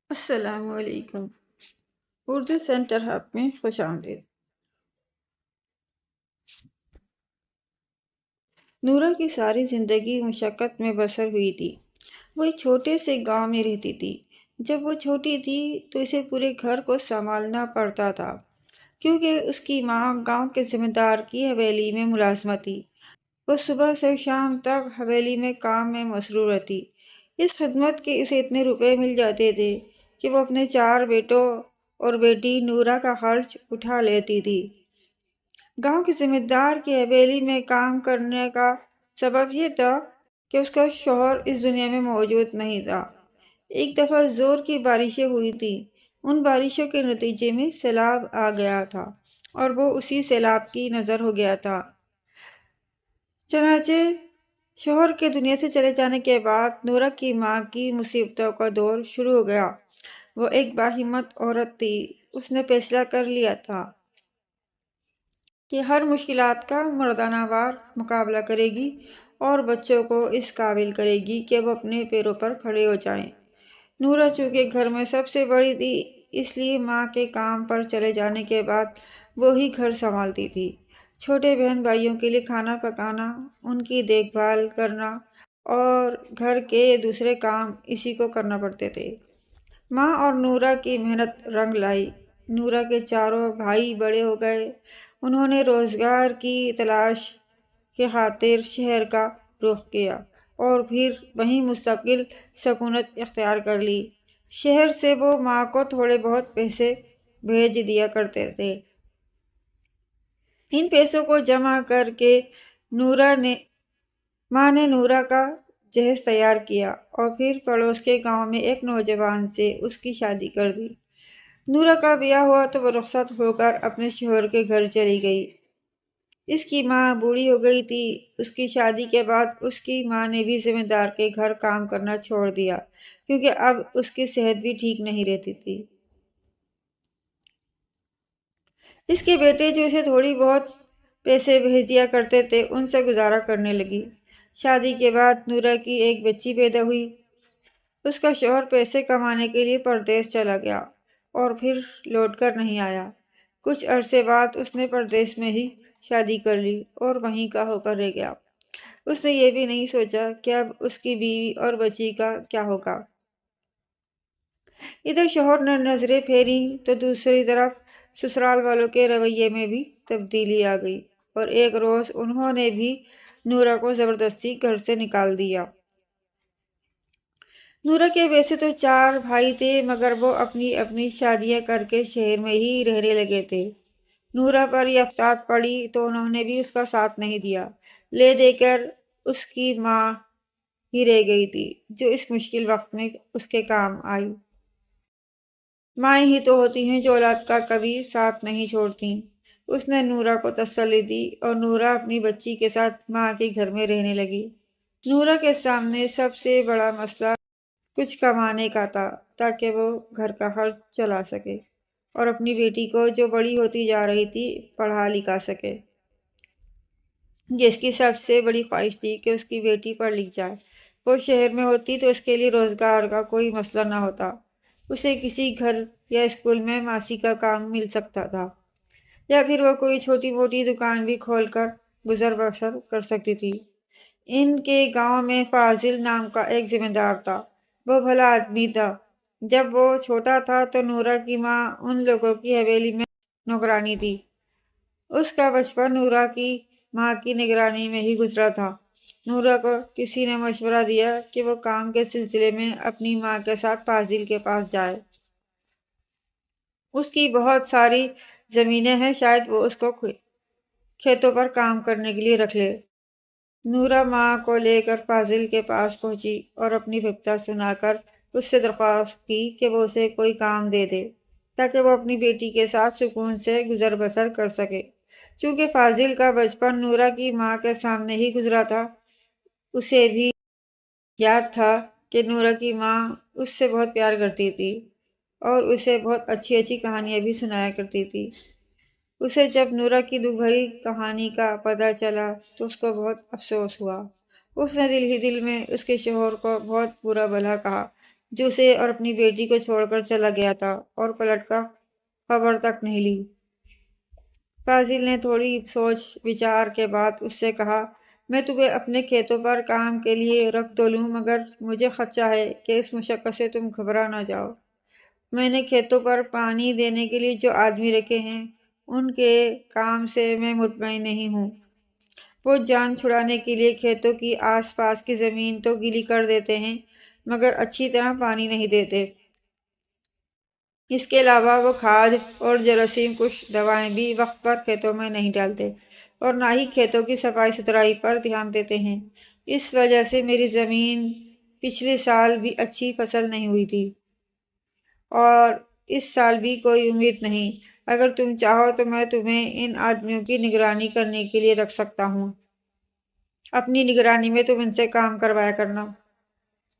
السلام علیکم۔ Urdu centre hub میں خوش آمدید۔ نورا کی ساری زندگی مشقت میں بسر ہوئی تھی۔ وہ ایک چھوٹے سے گاؤں میں رہتی تھی۔ جب وہ چھوٹی تھی تو اسے پورے گھر کو سنبھالنا پڑتا تھا، کیونکہ اس کی ماں گاؤں کے ذمہ دار کی حویلی میں ملازمت تھی۔ وہ صبح سے شام تک حویلی میں کام میں مصروف رہتی۔ اس خدمت کے اسے اتنے روپے مل جاتے تھے کہ وہ اپنے 4 بیٹوں اور بیٹی نورا کا خرچ اٹھا لیتی تھی۔ گاؤں کے ذمہ دار کی حویلی میں کام کرنے کا سبب یہ تھا کہ اس کا شوہر اس دنیا میں موجود نہیں تھا۔ ایک دفعہ زور کی بارشیں ہوئی تھیں۔ ان بارشوں کے نتیجے میں سیلاب آ گیا تھا اور وہ اسی سیلاب کی نذر ہو گیا تھا۔ چنانچہ شوہر کے دنیا سے چلے جانے کے بعد نورا کی ماں کی مصیبتوں کا دور شروع ہو گیا۔ وہ ایک باہمت عورت تھی۔ اس نے فیصلہ کر لیا تھا کہ ہر مشکلات کا مردانہ وار مقابلہ کرے گی اور بچوں کو اس قابل کرے گی کہ وہ اپنے پیروں پر کھڑے ہو جائیں۔ نورا چونکہ گھر میں سب سے بڑی تھی، اس لیے ماں کے کام پر چلے جانے کے بعد وہی گھر سنبھالتی تھی۔ چھوٹے بہن بھائیوں کے لیے کھانا پکانا، ان کی دیکھ بھال کرنا اور گھر کے دوسرے کام اسی کو کرنا پڑتے تھے۔ ماں اور نورا کی محنت رنگ لائی۔ نورا کے چاروں بھائی بڑے ہو گئے۔ انہوں نے روزگار کی تلاش کی خاطر شہر کا رخ کیا اور پھر وہیں مستقل سکونت اختیار کر لی۔ شہر سے وہ ماں کو تھوڑے بہت پیسے بھیج دیا کرتے تھے۔ ان پیسوں کو جمع کر کے ماں نے نورا کا جہیز تیار کیا اور پھر پڑوس کے گاؤں میں ایک نوجوان سے اس کی شادی کر دی۔ نورا کا بیاہ ہوا تو وہ رخصت ہو کر اپنے شوہر کے گھر چلی گئی۔ اس کی ماں بوڑھی ہو گئی تھی۔ اس کی شادی کے بعد اس کی ماں نے بھی ذمہ دار کے گھر کام کرنا چھوڑ دیا، کیونکہ اب اس کی صحت بھی ٹھیک نہیں رہتی تھی۔ اس کے بیٹے جو اسے تھوڑی بہت پیسے بھیج دیا کرتے تھے، ان سے گزارا کرنے لگی۔ شادی کے بعد نورا کی ایک بچی پیدا ہوئی۔ اس کا شوہر پیسے کمانے کے لیے پردیس چلا گیا اور پھر لوٹ کر نہیں آیا۔ کچھ عرصے بعد اس نے پردیس میں ہی شادی کر لی اور وہیں کا ہو کر رہ گیا۔ اس نے یہ بھی نہیں سوچا کہ اب اس کی بیوی اور بچی کا کیا ہوگا۔ ادھر شوہر نے نظریں پھیری تو دوسری طرف سسرال والوں کے رویے میں بھی تبدیلی آ گئی اور ایک روز انہوں نے بھی نورا کو زبردستی گھر سے نکال دیا۔ نورا کے ویسے تو 4 بھائی تھے، مگر وہ اپنی اپنی شادیاں کر کے شہر میں ہی رہنے لگے تھے۔ نورا پر یہ آفات پڑی تو انہوں نے بھی اس کا ساتھ نہیں دیا۔ لے دے کر اس کی ماں ہی رہ گئی تھی، جو اس مشکل وقت میں اس کے کام آئی۔ مائیں ہی تو ہوتی ہیں جو اولاد کا کبھی ساتھ نہیں چھوڑتی۔ اس نے نورا کو تسلی دی اور نورا اپنی بچی کے ساتھ ماں کے گھر میں رہنے لگی۔ نورا کے سامنے سب سے بڑا مسئلہ کچھ کمانے کا تھا، تاکہ وہ گھر کا خرچ چلا سکے اور اپنی بیٹی کو، جو بڑی ہوتی جا رہی تھی، پڑھا لکھا سکے۔ جس کی سب سے بڑی خواہش تھی کہ اس کی بیٹی پڑھ لکھ جائے۔ وہ شہر میں ہوتی تو اس کے لیے روزگار کا کوئی مسئلہ نہ ہوتا۔ اسے کسی گھر یا اسکول میں ماسی کا کام مل سکتا تھا، یا پھر وہ کوئی چھوٹی موٹی دکان بھی کھول کر گزر بسر کر سکتی تھی۔ ان کے گاؤں میں فاضل نام کا ایک ذمہ دار تھا۔ وہ بھلا آدمی تھا۔ جب وہ چھوٹا تھا تو نورا کی ماں ان لوگوں کی حویلی میں نوکرانی تھی۔ اس کا بچپن نورا کی ماں کی نگرانی میں ہی گزرا تھا۔ نورا کو کسی نے مشورہ دیا کہ وہ کام کے سلسلے میں اپنی ماں کے ساتھ فاضل کے پاس جائے۔ اس کی بہت ساری زمینیں ہیں، شاید وہ اس کو کھیتوں پر کام کرنے کے لیے رکھ لے۔ نورا ماں کو لے کر فاضل کے پاس پہنچی اور اپنی بپتا سنا کر اس سے درخواست کی کہ وہ اسے کوئی کام دے دے، تاکہ وہ اپنی بیٹی کے ساتھ سکون سے گزر بسر کر سکے۔ چونکہ فاضل کا بچپن نورا کی ماں کے سامنے ہی گزرا تھا، اسے بھی یاد تھا کہ نورا کی ماں اس سے بہت پیار کرتی تھی اور اسے بہت اچھی اچھی کہانیاں بھی سنایا کرتی تھی۔ اسے جب نورا کی دکھ بھری کہانی کا پتہ چلا تو اس کو بہت افسوس ہوا۔ اس نے دل ہی دل میں اس کے شوہر کو بہت برا بھلا کہا، جو اسے اور اپنی بیٹی کو چھوڑ کر چلا گیا تھا، اور پلٹ کر خبر تک نہیں لی۔ فاضل نے تھوڑی سوچ بچار کے بعد اس سے کہا، میں تمہیں اپنے کھیتوں پر کام کے لیے رکھ تو لوں، مگر مجھے خدشہ ہے کہ اس مشقت سے تم گھبرا نہ جاؤ۔ میں نے کھیتوں پر پانی دینے کے لیے جو آدمی رکھے ہیں، ان کے کام سے میں مطمئن نہیں ہوں۔ وہ جان چھڑانے کے لیے کھیتوں کی آس پاس کی زمین تو گیلی کر دیتے ہیں، مگر اچھی طرح پانی نہیں دیتے۔ اس کے علاوہ وہ کھاد اور جراثیم کش دوائیں بھی وقت پر کھیتوں میں نہیں ڈالتے، اور نہ ہی کھیتوں کی صفائی ستھرائی پر دھیان دیتے ہیں۔ اس وجہ سے میری زمین پچھلے سال بھی اچھی فصل نہیں ہوئی تھی، اور اس سال بھی کوئی امید نہیں۔ اگر تم چاہو تو میں تمہیں ان آدمیوں کی نگرانی کرنے کے لیے رکھ سکتا ہوں۔ اپنی نگرانی میں تم ان سے کام کروایا کرنا۔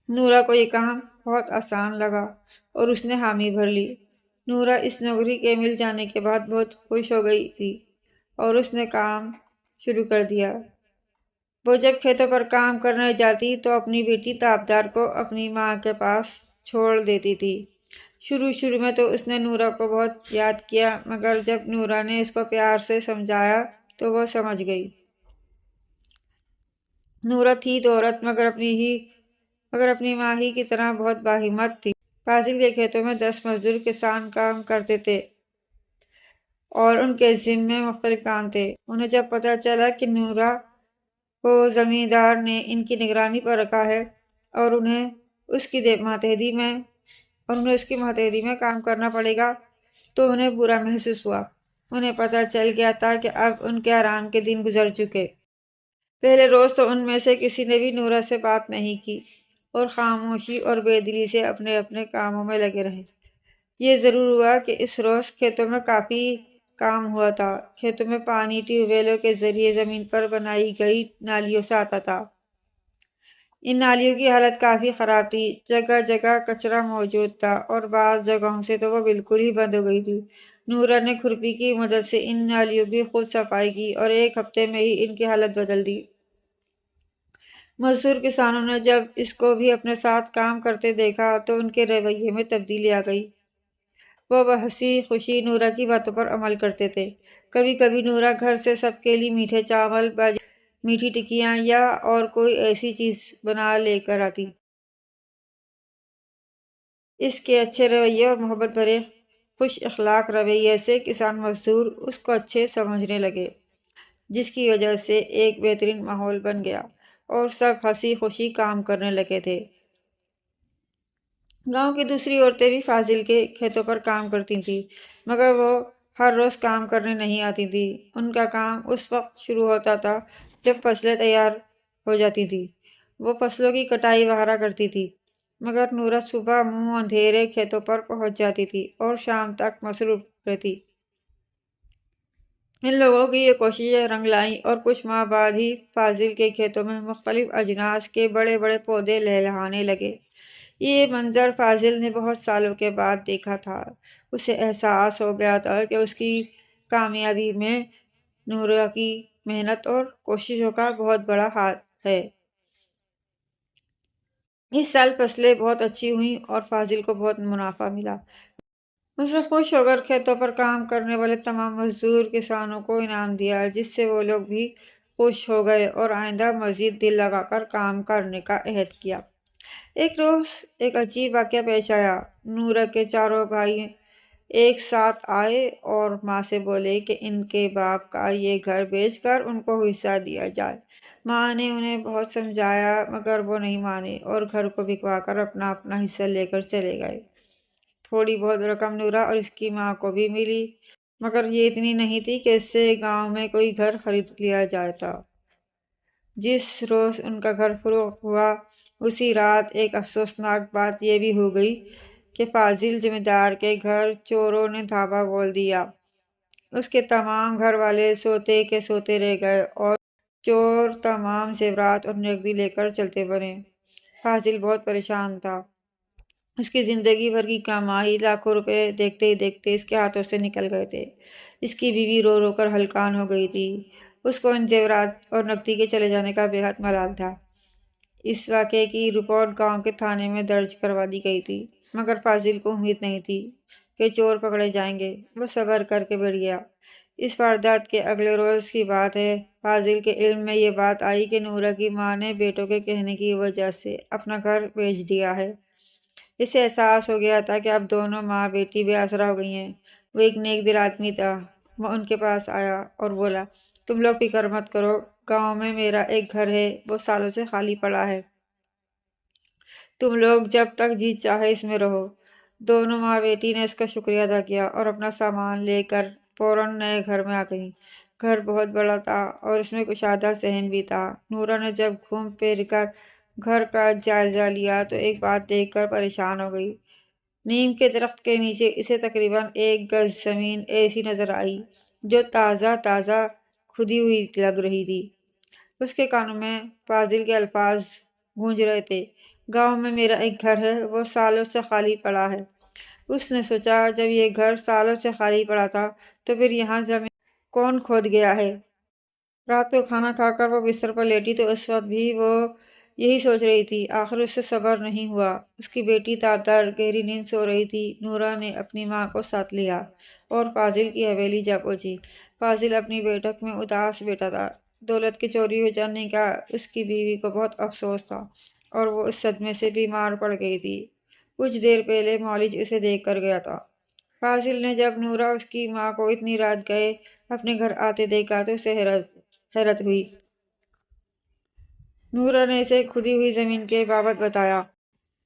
نورا کو یہ کام بہت آسان لگا اور اس نے حامی بھر لی۔ نورا اس نوکری کے مل جانے کے بعد بہت خوش ہو گئی تھی اور اس نے کام شروع کر دیا۔ وہ جب کھیتوں پر کام کرنے جاتی تو اپنی بیٹی تابدار کو اپنی ماں کے پاس چھوڑ دیتی تھی۔ شروع میں تو اس نے نورا کو بہت یاد کیا، مگر جب نورا نے اس کو پیار سے سمجھایا تو وہ سمجھ گئی۔ نورا تھی تو عورت، مگر اپنی ماں ہی کی طرح بہت باہمت تھی۔ فاضل کے کھیتوں میں 10 مزدور کسان کام کرتے تھے اور ان کے ذمے مختلف کام تھے۔ انہیں جب پتہ چلا کہ نورا کو زمیندار نے ان کی نگرانی پر رکھا ہے اور انہیں اس کی ماتحتی میں کام کرنا پڑے گا تو انہیں برا محسوس ہوا۔ انہیں پتہ چل گیا تھا کہ اب ان کے آرام کے دن گزر چکے۔ پہلے روز تو ان میں سے کسی نے بھی نورا سے بات نہیں کی اور خاموشی اور بے دلی سے اپنے اپنے کاموں میں لگے رہے۔ یہ ضرور ہوا کہ اس روز کھیتوں میں کافی کام ہوا تھا۔ کھیتوں میں پانی ٹیوب ویلوں کے ذریعے زمین پر بنائی گئی نالیوں سے آتا تھا۔ ان نالیوں کی حالت کافی خراب تھی، جگہ جگہ کچرا موجود تھا اور بعض جگہوں سے تو وہ بالکل ہی بند ہو گئی تھی۔ نورا نے کھرپی کی مدد سے ان نالیوں کی خود صفائی کی اور 1 ہفتے میں ہی ان کی حالت بدل دی۔ مزدور کسانوں نے جب اس کو بھی اپنے ساتھ کام کرتے دیکھا تو ان کے رویے میں تبدیلی آ گئی۔ وہ ہنسی خوشی نورا کی باتوں پر عمل کرتے تھے۔ کبھی کبھی نورا گھر سے سب کے لیے میٹھے چاول، میٹھی ٹکیاں یا اور کوئی ایسی چیز بنا لے کر آتی۔ اس کے اچھے رویے اور محبت بھرے خوش اخلاق رویے سے کسان مزدور اس کو اچھے سمجھنے لگے، جس کی وجہ سے ایک بہترین ماحول بن گیا اور سب ہنسی خوشی کام کرنے لگے تھے۔ گاؤں کی دوسری عورتیں بھی فاضل کے کھیتوں پر کام کرتی تھیں، مگر وہ ہر روز کام کرنے نہیں آتی تھیں۔ ان کا کام اس وقت شروع ہوتا تھا جب فصلیں تیار ہو جاتی تھیں۔ وہ فصلوں کی کٹائی وغیرہ کرتی تھی، مگر نورا صبح منہ اندھیرے کھیتوں پر پہنچ جاتی تھی اور شام تک مصروف رہتی۔ ان لوگوں کی یہ کوششیں رنگ لائیں اور کچھ ماہ بعد ہی فاضل کے کھیتوں میں مختلف اجناس کے بڑے بڑے پودے لہلہانے لگے۔ یہ منظر فاضل نے بہت سالوں کے بعد دیکھا تھا۔ اسے احساس ہو گیا تھا کہ اس کی کامیابی میں نورا کی محنت اور کوششوں کا بہت بڑا ہاتھ ہے۔ اس سال فصلیں بہت اچھی ہوئیں اور فاضل کو بہت منافع ملا۔ اسے خوش ہو کر کھیتوں پر کام کرنے والے تمام مزدور کسانوں کو انعام دیا، جس سے وہ لوگ بھی خوش ہو گئے اور آئندہ مزید دل لگا کر کام کرنے کا عہد کیا۔ ایک روز ایک عجیب واقعہ پیش آیا۔ نورا کے چاروں بھائی ایک ساتھ آئے اور ماں سے بولے کہ ان کے باپ کا یہ گھر بیچ کر ان کو حصہ دیا جائے۔ ماں نے انہیں بہت سمجھایا، مگر وہ نہیں مانے اور گھر کو بکوا کر اپنا اپنا حصہ لے کر چلے گئے۔ تھوڑی بہت رقم نورا اور اس کی ماں کو بھی ملی، مگر یہ اتنی نہیں تھی کہ اس سے گاؤں میں کوئی گھر خرید لیا جاتا۔ جس روز ان کا گھر فروخت ہوا، اسی رات ایک افسوسناک بات یہ بھی ہو گئی کہ فاضل زمیندار کے گھر چوروں نے دھاوا بول دیا۔ اس کے تمام گھر والے سوتے کے سوتے رہ گئے اور چور تمام زیورات اور نقدی لے کر چلتے بنے۔ فاضل بہت پریشان تھا۔ اس کی زندگی بھر کی کمائی لاکھوں روپے دیکھتے ہی دیکھتے اس کے ہاتھوں سے نکل گئے تھے۔ اس کی بیوی رو رو کر ہلکان ہو گئی تھی۔ اس کو ان زیورات اور نقدی کے چلے جانے کا بے حد ملال تھا۔ اس واقعے کی رپورٹ گاؤں کے تھانے میں درج کروا دی گئی تھی، مگر فاضل کو امید نہیں تھی کہ چور پکڑے جائیں گے۔ وہ صبر کر کے بیٹھ گیا۔ اس واردات کے اگلے روز کی بات ہے، فاضل کے علم میں یہ بات آئی کہ نورا کی ماں نے بیٹوں کے کہنے کی وجہ سے اپنا گھر بیچ دیا ہے۔ اسے احساس ہو گیا تھا کہ اب دونوں ماں بیٹی بے آسرا ہو گئی ہیں۔ وہ ایک نیک دل آدمی تھا۔ وہ ان کے پاس آیا اور بولا، تم لوگ فکر مت کرو، گاؤں میں میرا ایک گھر ہے، وہ سالوں سے خالی پڑا ہے۔ تم لوگ جب تک جی چاہے اس میں رہو۔ دونوں ماں بیٹی نے اس کا شکریہ ادا کیا اور اپنا سامان لے کر فوراً نئے گھر میں آ گئیں۔ گھر بہت بڑا تھا اور اس میں کشادہ صحن بھی تھا۔ نورا نے جب گھوم پھر کر گھر کا جائزہ لیا تو ایک بات دیکھ کر پریشان ہو گئی۔ نیم کے درخت کے نیچے اسے تقریباً 1 گز زمین ایسی نظر آئی جو تازہ تازہ کھدی ہوئی لگ رہی تھی۔ اس کے کانوں میں فاضل کے الفاظ گونج رہے تھے، گاؤں میں میرا ایک گھر ہے، وہ سالوں سے خالی پڑا ہے۔ اس نے سوچا، جب یہ گھر سالوں سے خالی پڑا تھا تو پھر یہاں زمین کون کھود گیا ہے؟ رات کو کھانا کھا کر وہ بستر پر لیٹی تو اس وقت بھی وہ یہی سوچ رہی تھی۔ آخر اس سے صبر نہیں ہوا۔ اس کی بیٹی تابدار گہری نیند سو رہی تھی۔ نورا نے اپنی ماں کو ساتھ لیا اور فاضل کی حویلی جا پہنچی۔ فاضل اپنی بیٹھک میں اداس بیٹھا تھا۔ دولت کے چوری ہو جانے کا اس کی بیوی کو بہت افسوس تھا اور وہ اس صدمے سے بیمار پڑ گئی تھی۔ کچھ دیر پہلے معالج اسے دیکھ کر گیا تھا۔ فاضل نے جب نورا اس کی ماں کو اتنی رات گئے اپنے گھر آتے دیکھا تو اسے حیرت ہوئی۔ نورا نے اسے کھدی ہوئی زمین کے بابت بتایا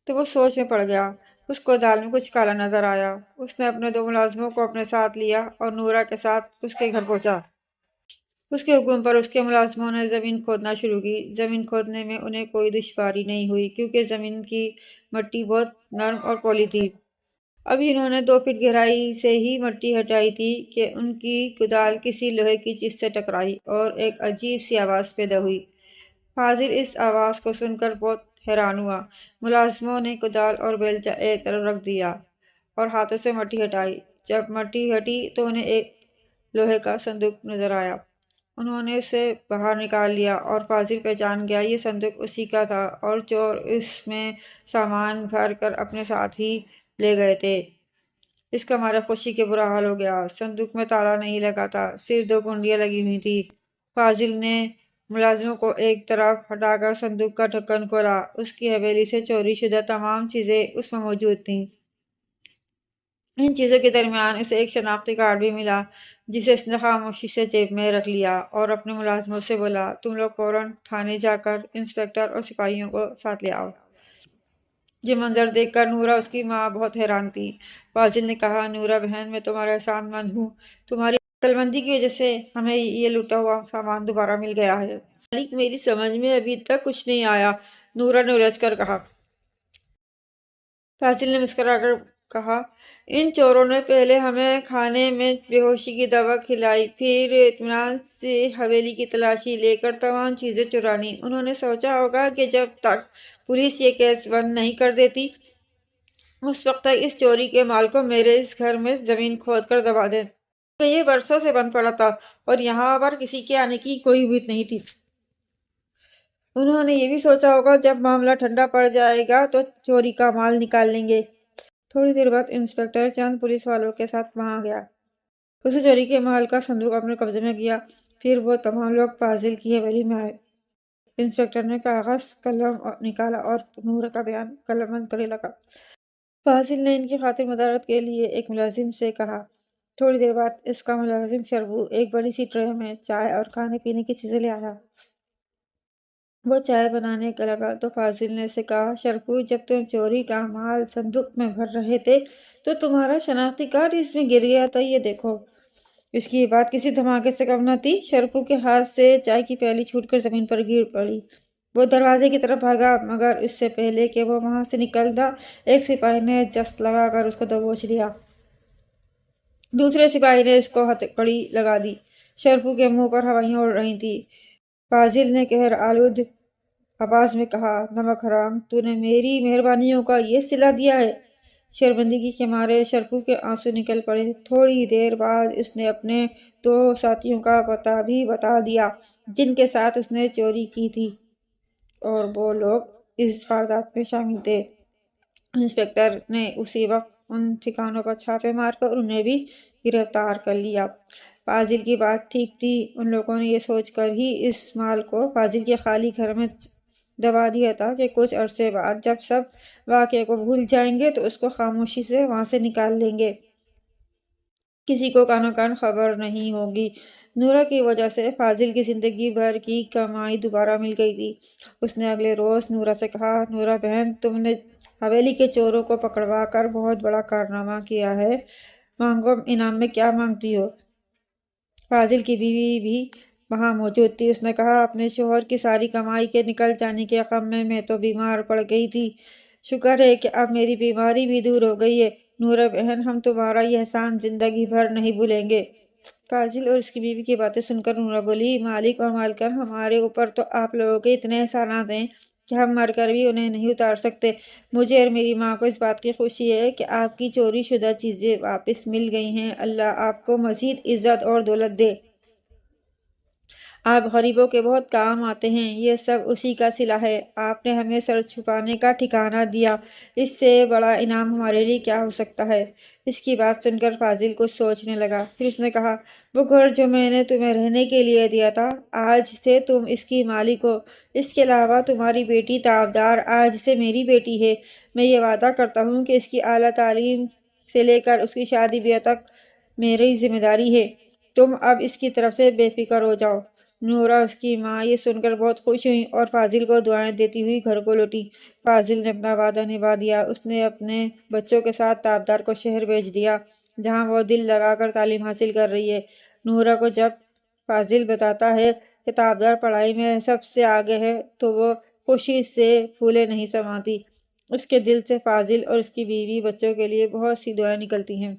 تو وہ سوچ میں پڑ گیا۔ اس کو دال میں کچھ کالا نظر آیا۔ اس نے اپنے 2 ملازموں کو اپنے ساتھ لیا اور نورا کے ساتھ اس کے گھر پہنچا۔ اس کے حکم پر اس کے ملازموں نے زمین کھودنا شروع کی۔ زمین کھودنے میں انہیں کوئی دشواری نہیں ہوئی کیونکہ زمین کی مٹی بہت نرم اور پولی تھی۔ ابھی انہوں نے 2 فٹ گہرائی سے ہی مٹی ہٹائی تھی کہ ان کی کدال کسی لوہے کی چیز سے ٹکرائی اور ایک عجیب سی آواز پیدا ہوئی۔ فاضل اس آواز کو سن کر بہت حیران ہوا۔ ملازموں نے کدال اور بیلچہ ایک طرف رکھ دیا اور ہاتھوں سے مٹی ہٹائی۔ جب مٹی ہٹی تو انہیں ایک لوہے کا صندوق نظر آیا۔ انہوں نے اسے باہر نکال لیا اور فاضل پہچان گیا یہ صندوق اسی کا تھا اور چور اس میں سامان بھر کر اپنے ساتھ ہی لے گئے تھے۔ اس کا مارا خوشی کے برا حال ہو گیا۔ صندوق میں تالا نہیں لگا تھا، صرف 2 کنڈیاں لگی ہوئی تھی۔ فاضل نے ملازموں کو ایک طرف ہٹا کر صندوق کا ڈھکن کھولا۔ اس کی حویلی سے چوری شدہ تمام چیزیں اس میں موجود تھیں۔ ان چیزوں کے درمیان اسے ایک شناختی کارڈ بھی ملا جسے اس نے خاموشی سے جیب میں رکھ لیا اور اپنے ملازموں سے بولا، تم لوگ فوراً تھانے جا کر انسپکٹر اور سپاہیوں کو ساتھ لے آؤ۔ یہ منظر دیکھ کر نورا اس کی ماں بہت حیران تھی۔ فاضل نے کہا، نورا بہن، میں تمہارا احسان مند ہوں، تمہاری عقل مندی کی وجہ سے ہمیں یہ لوٹا ہوا سامان دوبارہ مل گیا ہے۔ مالک، میری سمجھ میں ابھی تک کچھ نہیں آیا، نورا نے الجھ کر کہا۔ فاضل نے مسکرا کر کہا، ان چوروں نے پہلے ہمیں کھانے میں بے ہوشی کی دوا کھلائی، پھر اطمینان سے حویلی کی تلاشی لے کر تمام چیزیں چرا لیں۔ انہوں نے سوچا ہوگا کہ جب تک پولیس یہ کیس بند نہیں کر دیتی اس وقت تک اس چوری کے مال کو میرے اس گھر میں زمین کھود کر دبا دیں، کیونکہ یہ برسوں سے بند پڑا تھا اور یہاں پر کسی کے آنے کی کوئی امید نہیں تھی۔ انہوں نے یہ بھی سوچا ہوگا جب معاملہ ٹھنڈا پڑ جائے گا تو چوری کا مال نکال لیں گے۔ تھوڑی دیر بعد انسپکٹر چند پولیس والوں کے ساتھ وہاں گیا۔ اسے چوری کے مال کا صندوق اپنے قبضے میں کیا۔ پھر وہ تمام لوگ فاضل کی حویلی میں آئے۔ انسپکٹر نے کاغذ قلم نکالا اور نورا کا بیان قلم بند کرنے لگا۔ فاضل نے ان کی خاطر مدارت کے لیے ایک ملازم سے کہا۔ تھوڑی دیر بعد اس کا ملازم شربو ایک بڑی سی ٹرے میں چائے اور کھانے پینے کی چیزیں لے آیا۔ وہ چائے بنانے کا لگا تو فاضل نے اسے کہا، شربو، جب تم چوری کا مال صندوق میں بھر رہے تھے تو تمہارا شناختی کارڈ اس میں گر گیا تھا، یہ دیکھو۔ اس کی یہ بات کسی دھماکے سے کم نہ تھی۔ شربو کے ہاتھ سے چائے کی پیالی چھوٹ کر زمین پر گر پڑی۔ وہ دروازے کی طرف بھاگا مگر اس سے پہلے کہ وہ وہاں سے نکلتا ایک سپاہی نے جست لگا کر اس کو دبوچ لیا۔ دوسرے سپاہی نے اس کو ہتکڑی لگا دی۔ شربو کے منہ پر ہوائیاں اڑ رہی تھیں۔ فاضل نے قہر آلود آواز میں کہا، نمک حرام، تو نے میری مہربانیوں کا یہ صلہ دیا ہے؟ شرمندگی کے مارے شربو کے آنسو نکل پڑے۔ تھوڑی دیر بعد اس نے اپنے 2 ساتھیوں کا پتہ بھی بتا دیا جن کے ساتھ اس نے چوری کی تھی۔ اور وہ لوگ اس واردات میں شامل تھے۔ انسپکٹر نے اسی وقت ان ٹھکانوں پر چھاپے مار کر انہیں بھی گرفتار کر لیا۔ فاضل کی بات ٹھیک تھی، ان لوگوں نے یہ سوچ کر ہی اس مال کو فاضل کے خالی گھر میں دبا دیا تھا کہ کچھ عرصے بعد جب سب واقعے کو بھول جائیں گے تو اس کو خاموشی سے وہاں سے نکال لیں گے، کسی کو کانوں کان خبر نہیں ہوگی۔ نورا کی وجہ سے فاضل کی زندگی بھر کی کمائی دوبارہ مل گئی تھی۔ اس نے اگلے روز نورا سے کہا، نورا بہن، تم نے حویلی کے چوروں کو پکڑوا کر بہت بڑا کارنامہ کیا ہے، مانگو انعام میں کیا مانگتی ہو؟ فاضل کی بیوی بھی وہاں موجود تھی۔ اس نے کہا، اپنے شوہر کی ساری کمائی کے نکل جانے کے غم میں میں تو بیمار پڑ گئی تھی، شکر ہے کہ اب میری بیماری بھی دور ہو گئی ہے۔ نورا بہن، ہم تمہارا یہ احسان زندگی بھر نہیں بھولیں گے۔ فاضل اور اس کی بیوی کی باتیں سن کر نورا بولی، مالک اور مالکن، ہمارے اوپر تو آپ لوگوں کے اتنے احسانات ہیں کہ ہم مر کر بھی انہیں نہیں اتار سکتے۔ مجھے اور میری ماں کو اس بات کی خوشی ہے کہ آپ کی چوری شدہ چیزیں واپس مل گئی ہیں۔ اللہ آپ کو مزید عزت اور دولت دے۔ آپ غریبوں کے بہت کام آتے ہیں، یہ سب اسی کا صلہ ہے۔ آپ نے ہمیں سر چھپانے کا ٹھکانہ دیا، اس سے بڑا انعام ہمارے لیے کیا ہو سکتا ہے؟ اس کی بات سن کر فاضل کچھ سوچنے لگا، پھر اس نے کہا، وہ گھر جو میں نے تمہیں رہنے کے لیے دیا تھا، آج سے تم اس کی مالک ہو۔ اس کے علاوہ تمہاری بیٹی تابدار آج سے میری بیٹی ہے۔ میں یہ وعدہ کرتا ہوں کہ اس کی اعلیٰ تعلیم سے لے کر اس کی شادی بیاہ تک میری ذمہ داری ہے۔ تم اب اس کی طرف سے بے فکر ہو جاؤ۔ نورا اس کی ماں یہ سن کر بہت خوش ہوئی اور فاضل کو دعائیں دیتی ہوئی گھر کو لوٹی۔ فاضل نے اپنا وعدہ نبھا دیا، اس نے اپنے بچوں کے ساتھ تابدار کو شہر بھیج دیا جہاں وہ دل لگا کر تعلیم حاصل کر رہی ہے۔ نورا کو جب فاضل بتاتا ہے کہ تابدار پڑھائی میں سب سے آگے ہے تو وہ خوشی سے پھولے نہیں سماتی۔ اس کے دل سے فاضل اور اس کی بیوی بچوں کے لیے بہت سی دعائیں نکلتی ہیں۔